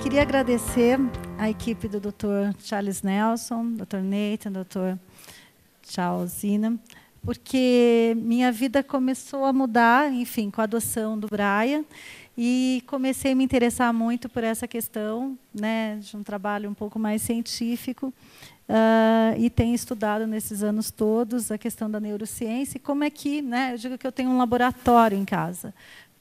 queria agradecer a equipe do Dr. Charles Nelson, Dr. Nathan, Dr. Charles Zina, porque minha vida começou a mudar, enfim, com a adoção do Brian, e comecei a me interessar muito por essa questão, né, de um trabalho um pouco mais científico, e tenho estudado nesses anos todos a questão da neurociência e como é que, né, eu digo que eu tenho um laboratório em casa,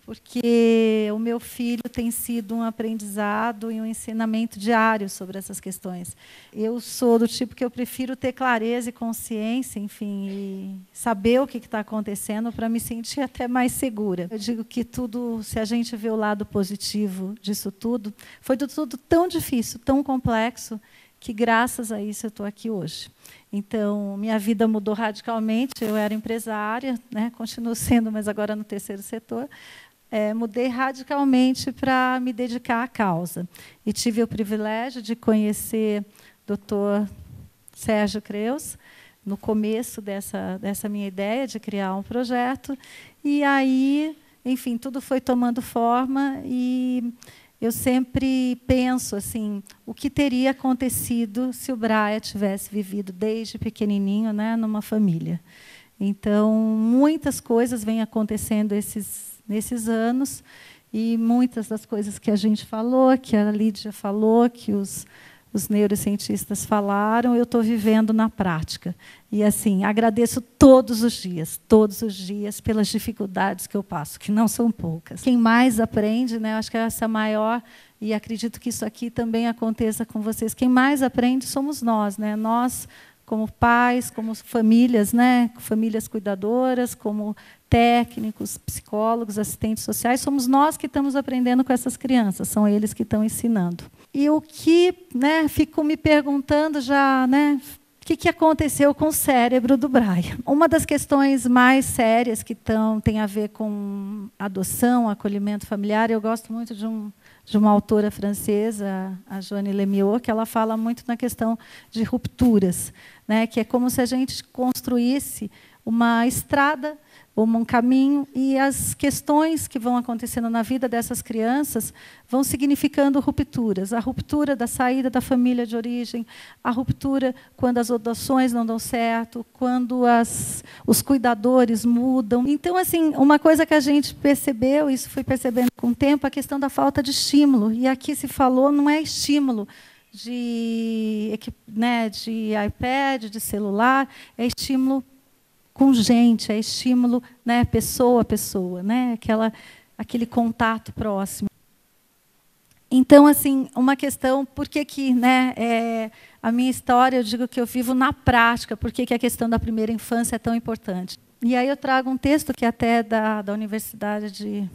porque o meu filho tem sido um aprendizado e um ensinamento diário sobre essas questões. Eu sou do tipo que eu prefiro ter clareza e consciência, enfim, e saber o que está acontecendo para me sentir até mais segura. Eu digo que tudo, se a gente vê o lado positivo disso tudo, foi tudo tão difícil, tão complexo, que graças a isso eu estou aqui hoje. Então, minha vida mudou radicalmente, eu era empresária, né, continuo sendo, mas agora no terceiro setor. Mudei radicalmente para me dedicar à causa. E tive o privilégio de conhecer o Dr. Sérgio Creus, no começo dessa minha ideia de criar um projeto. E aí, enfim, tudo foi tomando forma e eu sempre penso assim, o que teria acontecido se o Brian tivesse vivido desde pequenininho, né, numa família. Então, muitas coisas vêm acontecendo nesses anos, e muitas das coisas que a gente falou, que a Lídia falou, que os neurocientistas falaram, eu estou vivendo na prática. E, assim, agradeço todos os dias, pelas dificuldades que eu passo, que não são poucas. Quem mais aprende, né, acho que essa é a maior, e acredito que isso aqui também aconteça com vocês, quem mais aprende somos nós, né? Nós, como pais, como famílias, né? Famílias cuidadoras, como técnicos, psicólogos, assistentes sociais, somos nós que estamos aprendendo com essas crianças, são eles que estão ensinando. E o que, né, fico me perguntando já, né, o que aconteceu com o cérebro do Brian? Uma das questões mais sérias que tem a ver com adoção, acolhimento familiar, eu gosto muito de uma autora francesa, a Joanne Lemieux, que ela fala muito na questão de rupturas, né, que é como se a gente construísse uma estrada, um caminho, e as questões que vão acontecendo na vida dessas crianças vão significando rupturas. A ruptura da saída da família de origem, a ruptura quando as adoções não dão certo, quando os cuidadores mudam. Então, assim, uma coisa que a gente percebeu, isso fui percebendo com o tempo, a questão da falta de estímulo. E aqui se falou, não é estímulo de iPad, de celular, é estímulo com gente, é estímulo, né, pessoa a pessoa, né, aquele contato próximo. Então, assim, uma questão, por que né, a minha história, eu digo que eu vivo na prática, por que a questão da primeira infância é tão importante. E aí eu trago um texto que é até da Universidade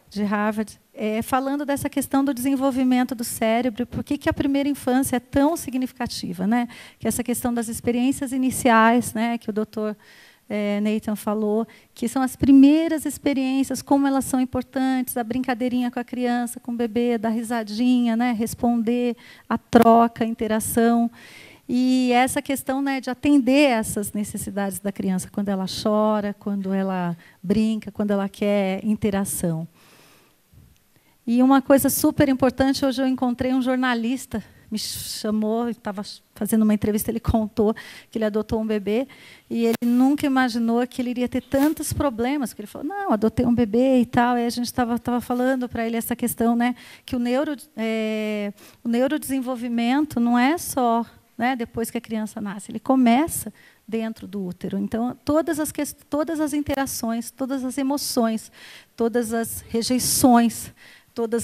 de Harvard, falando dessa questão do desenvolvimento do cérebro, por que a primeira infância é tão significativa, né, que essa questão das experiências iniciais, né, que o doutor Nathan falou, que são as primeiras experiências, como elas são importantes, a brincadeirinha com a criança, com o bebê, dar risadinha, né, responder, a troca, a interação. E essa questão, né, de atender essas necessidades da criança, quando ela chora, quando ela brinca, quando ela quer interação. E uma coisa super importante, hoje eu encontrei um jornalista, me chamou, estava fazendo uma entrevista, ele contou que ele adotou um bebê e ele nunca imaginou que ele iria ter tantos problemas, porque ele falou, não, adotei um bebê e tal, e a gente estava falando para ele essa questão, né, que o neurodesenvolvimento não é só, né, depois que a criança nasce, ele começa dentro do útero. Então, todas as interações, todas as emoções, todas as rejeições,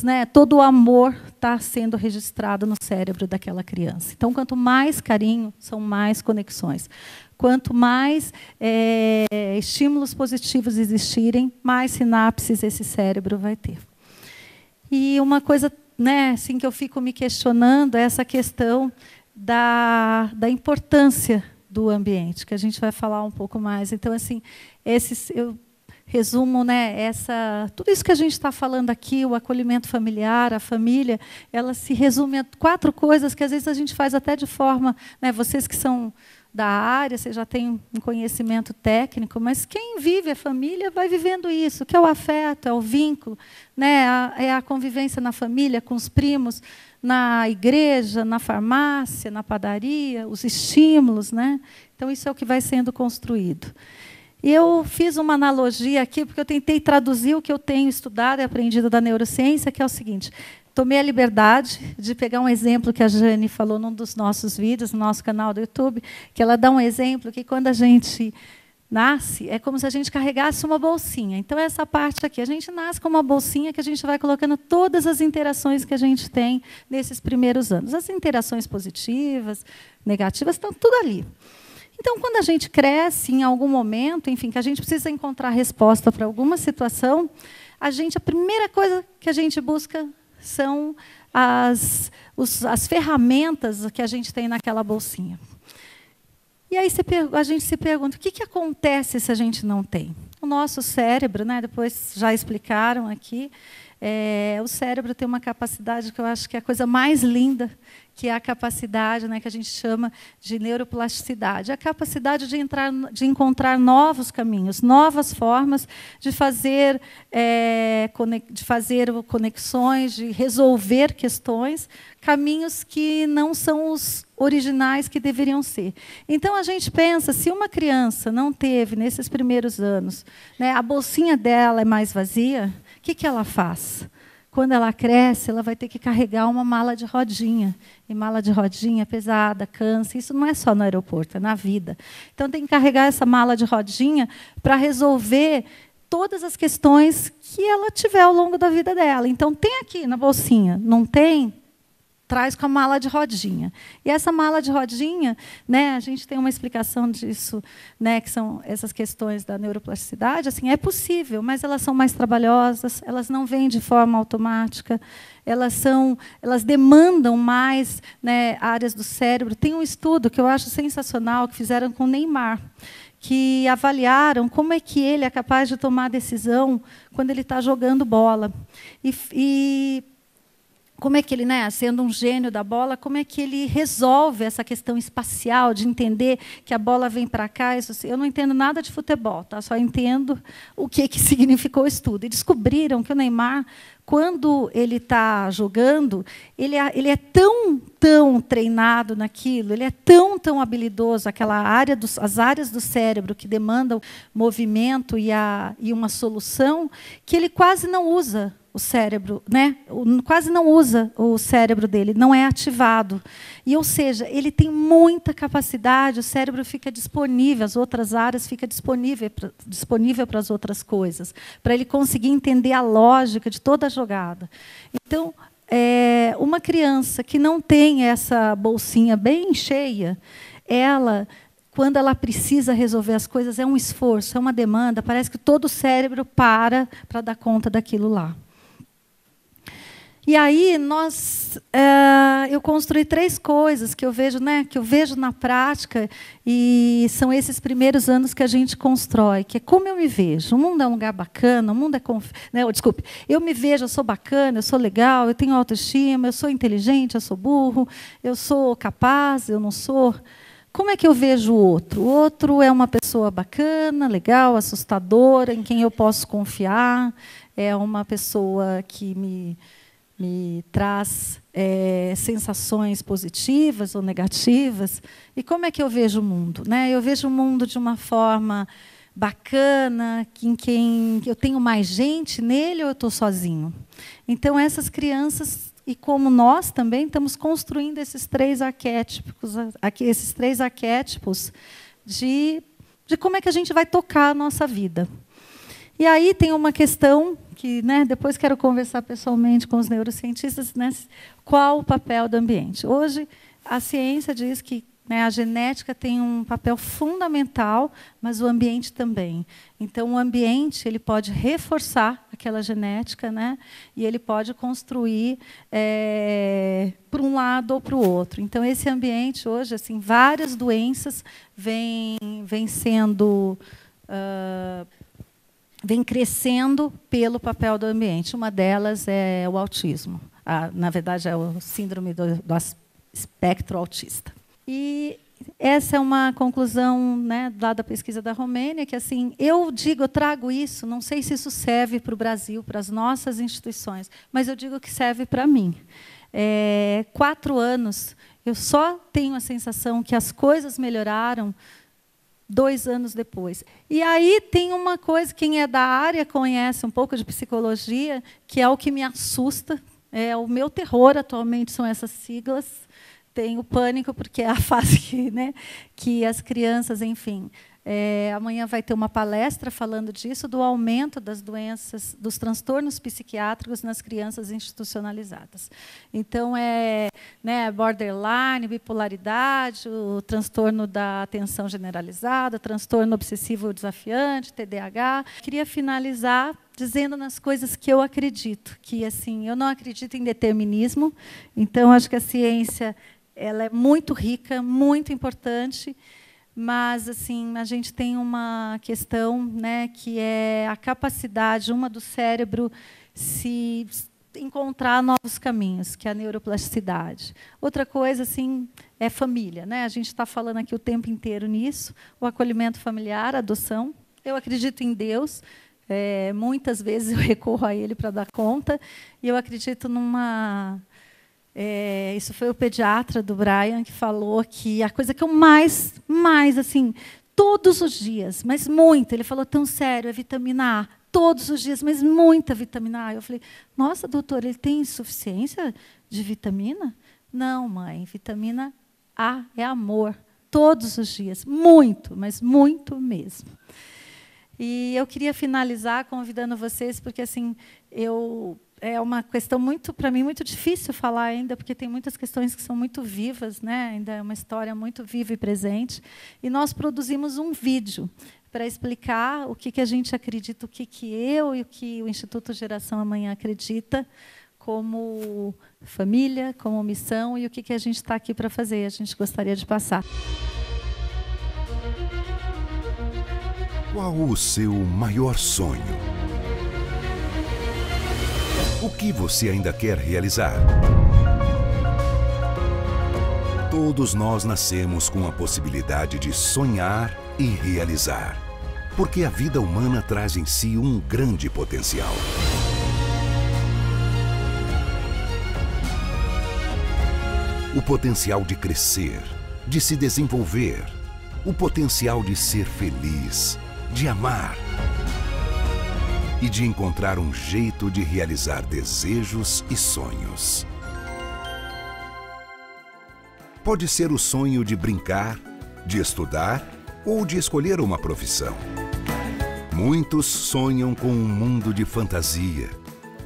né, todo o amor está sendo registrado no cérebro daquela criança. Então, quanto mais carinho, são mais conexões. Quanto mais estímulos positivos existirem, mais sinapses esse cérebro vai ter. E uma coisa, né, assim, que eu fico me questionando é essa questão da importância do ambiente, que a gente vai falar um pouco mais. Então, assim, eu resumo, né, tudo isso que a gente está falando aqui, o acolhimento familiar, a família, ela se resume a 4 coisas que às vezes a gente faz até de forma, né, vocês que são da área, você já tem um conhecimento técnico, mas quem vive a família vai vivendo isso, que é o afeto, é o vínculo, né, é a convivência na família, com os primos, na igreja, na farmácia, na padaria, os estímulos, né? Então, isso é o que vai sendo construído. E eu fiz uma analogia aqui, porque eu tentei traduzir o que eu tenho estudado e aprendido da neurociência, que é o seguinte: tomei a liberdade de pegar um exemplo que a Jane falou num dos nossos vídeos, no nosso canal do YouTube, que ela dá um exemplo que quando a gente nasce, é como se a gente carregasse uma bolsinha. Então, essa parte aqui, a gente nasce com uma bolsinha que a gente vai colocando todas as interações que a gente tem nesses primeiros anos. As interações positivas, negativas, estão tudo ali. Então, quando a gente cresce, em algum momento, enfim, que a gente precisa encontrar resposta para alguma situação, a primeira coisa que a gente busca são as ferramentas que a gente tem naquela bolsinha. E aí a gente se pergunta, o que acontece se a gente não tem? O nosso cérebro, né, depois já explicaram aqui, o cérebro tem uma capacidade que eu acho que é a coisa mais linda, que é a capacidade, né, que a gente chama de neuroplasticidade, a capacidade de encontrar novos caminhos, novas formas de fazer conexões, de resolver questões, caminhos que não são os originais que deveriam ser. Então, a gente pensa, se uma criança não teve, nesses primeiros anos, né, a bolsinha dela é mais vazia, o que ela faz? Quando ela cresce, ela vai ter que carregar uma mala de rodinha. E mala de rodinha é pesada, cansa. Isso não é só no aeroporto, é na vida. Então, tem que carregar essa mala de rodinha para resolver todas as questões que ela tiver ao longo da vida dela. Então, tem aqui na bolsinha. Não tem? Traz com a mala de rodinha. E essa mala de rodinha, né, a gente tem uma explicação disso, né, que são essas questões da neuroplasticidade, assim, é possível, mas elas são mais trabalhosas, elas não vêm de forma automática, elas demandam mais, né, áreas do cérebro. Tem um estudo que eu acho sensacional, que fizeram com o Neymar, que avaliaram como é que ele é capaz de tomar decisão quando ele está jogando bola. E como é que ele, né, sendo um gênio da bola, como é que ele resolve essa questão espacial, de entender que a bola vem para cá? Eu não entendo nada de futebol, tá? Só entendo o que significou o estudo. E descobriram que o Neymar, quando ele está jogando, ele é tão treinado naquilo, ele é tão habilidoso, as áreas do cérebro que demandam movimento e uma solução, que ele quase não usa o cérebro, né? Quase não usa o cérebro dele, não é ativado. E, ou seja, ele tem muita capacidade, o cérebro fica disponível, as outras áreas ficam disponível para as outras coisas, para ele conseguir entender a lógica de toda a jogada. Então, uma criança que não tem essa bolsinha bem cheia, quando ela precisa resolver as coisas, é um esforço, é uma demanda, parece que todo o cérebro para dar conta daquilo lá. E aí eu construí 3 coisas que eu vejo, né, na prática, e são esses primeiros anos que a gente constrói, que é como eu me vejo. O mundo é um lugar bacana, o mundo desculpe, eu me vejo, eu sou bacana, eu sou legal, eu tenho autoestima, eu sou inteligente, eu sou burro, eu sou capaz, eu não sou. Como é que eu vejo o outro? O outro é uma pessoa bacana, legal, assustadora, em quem eu posso confiar, é uma pessoa que me traz sensações positivas ou negativas. E como é que eu vejo o mundo? Né? Eu vejo o mundo de uma forma bacana, em quem eu tenho mais gente nele ou eu estou sozinho? Então, essas crianças, e como nós também, estamos construindo esses 3 arquétipos de como é que a gente vai tocar a nossa vida. E aí tem uma questão que, né, depois quero conversar pessoalmente com os neurocientistas, né, qual o papel do ambiente. Hoje, a ciência diz que, né, a genética tem um papel fundamental, mas o ambiente também. Então, o ambiente ele pode reforçar aquela genética, né, e ele pode construir para um lado ou para o outro. Então, esse ambiente, hoje, assim, várias doenças vêm sendo vem crescendo pelo papel do ambiente. Uma delas é o autismo. Na verdade, é o síndrome do espectro autista. E essa é uma conclusão, né, lá da pesquisa da Romênia, que assim, eu trago isso, não sei se isso serve para o Brasil, para as nossas instituições, mas eu digo que serve para mim. 4 anos, eu só tenho a sensação que as coisas melhoraram 2 anos depois. E aí tem uma coisa, quem é da área conhece um pouco de psicologia, que é o que me assusta, o meu terror atualmente são essas siglas. Tenho pânico, porque é a fase que as crianças, enfim... amanhã vai ter uma palestra falando disso, do aumento das doenças, dos transtornos psiquiátricos nas crianças institucionalizadas. Então, borderline, bipolaridade, o transtorno da atenção generalizada, transtorno obsessivo desafiante, TDAH. Queria finalizar dizendo nas coisas que eu acredito, que assim, eu não acredito em determinismo, então acho que a ciência ela é muito rica, muito importante, mas assim, a gente tem uma questão, né, que é a capacidade do cérebro se encontrar novos caminhos, que é a neuroplasticidade. Outra coisa assim, é família, né? A gente está falando aqui o tempo inteiro nisso, o acolhimento familiar, a adoção. Eu acredito em Deus, muitas vezes eu recorro a Ele para dar conta, e eu acredito numa... isso foi o pediatra do Brian que falou que a coisa que eu mais assim, todos os dias, mas muito, ele falou tão sério, é vitamina A, todos os dias, mas muita vitamina A. Eu falei, nossa, doutor, ele tem insuficiência de vitamina? Não, mãe, vitamina A é amor, todos os dias, muito, mas muito mesmo. E eu queria finalizar convidando vocês, porque assim, é uma questão para mim, muito difícil falar ainda, porque tem muitas questões que são muito vivas, né? Ainda é uma história muito viva e presente. E nós produzimos um vídeo para explicar o que a gente acredita, o que eu e o que o Instituto Geração Amanhã acredita como família, como missão, e o que a gente está aqui para fazer. A gente gostaria de passar. Qual o seu maior sonho? O que você ainda quer realizar? Todos nós nascemos com a possibilidade de sonhar e realizar, porque a vida humana traz em si um grande potencial. O potencial de crescer, de se desenvolver, o potencial de ser feliz, de amar e de encontrar um jeito de realizar desejos e sonhos. Pode ser o sonho de brincar, de estudar ou de escolher uma profissão. Muitos sonham com um mundo de fantasia.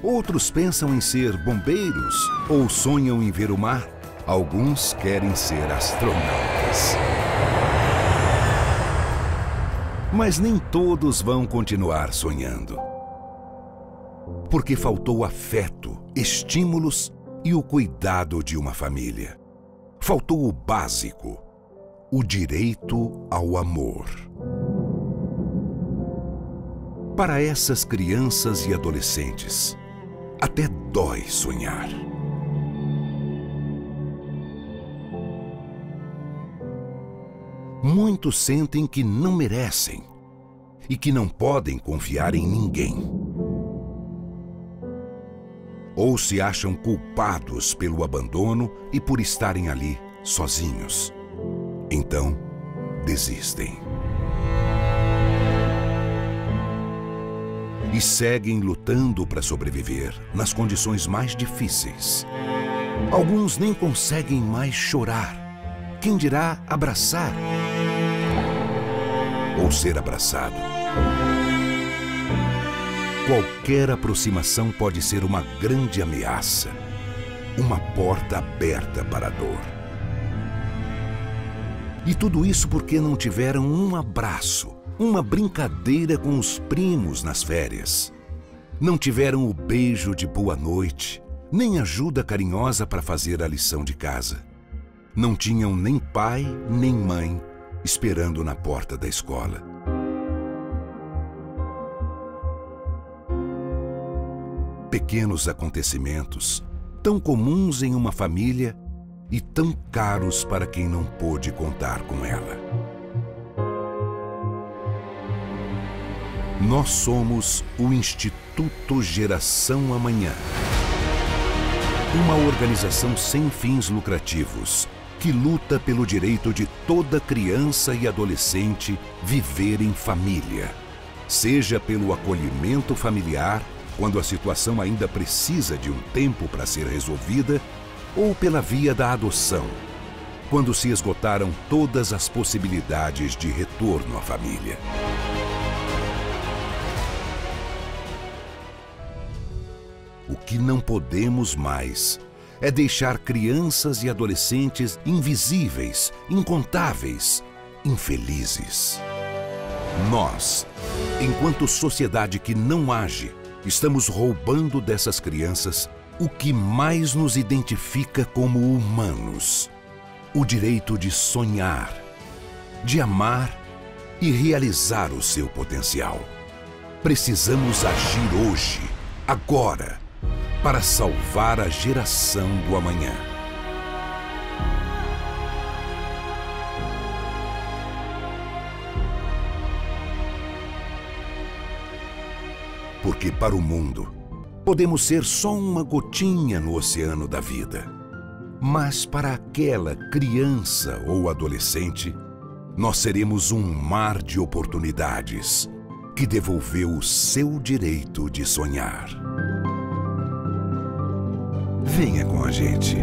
Outros pensam em ser bombeiros ou sonham em ver o mar. Alguns querem ser astronautas. Mas nem todos vão continuar sonhando. Porque faltou afeto, estímulos e o cuidado de uma família. Faltou o básico, o direito ao amor. Para essas crianças e adolescentes, até dói sonhar. Muitos sentem que não merecem e que não podem confiar em ninguém. Ou se acham culpados pelo abandono e por estarem ali sozinhos. Então, desistem. E seguem lutando para sobreviver nas condições mais difíceis. Alguns nem conseguem mais chorar. Quem dirá abraçar? Ou ser abraçado? Qualquer aproximação pode ser uma grande ameaça, uma porta aberta para a dor. E tudo isso porque não tiveram um abraço, uma brincadeira com os primos nas férias. Não tiveram o beijo de boa noite, nem ajuda carinhosa para fazer a lição de casa. Não tinham nem pai, nem mãe esperando na porta da escola. pequenos acontecimentos, tão comuns em uma família e tão caros para quem não pôde contar com ela. Nós somos o Instituto Geração Amanhã, uma organização sem fins lucrativos que luta pelo direito de toda criança e adolescente viver em família, seja pelo acolhimento familiar, quando a situação ainda precisa de um tempo para ser resolvida, ou pela via da adoção, quando se esgotaram todas as possibilidades de retorno à família. O que não podemos mais é deixar crianças e adolescentes invisíveis, incontáveis, infelizes. Nós, enquanto sociedade que não age, estamos roubando dessas crianças o que mais nos identifica como humanos: o direito de sonhar, de amar e realizar o seu potencial. Precisamos agir hoje, agora, para salvar a geração do amanhã. Porque para o mundo, podemos ser só uma gotinha no oceano da vida. Mas para aquela criança ou adolescente, nós seremos um mar de oportunidades que devolveu o seu direito de sonhar. Venha com a gente.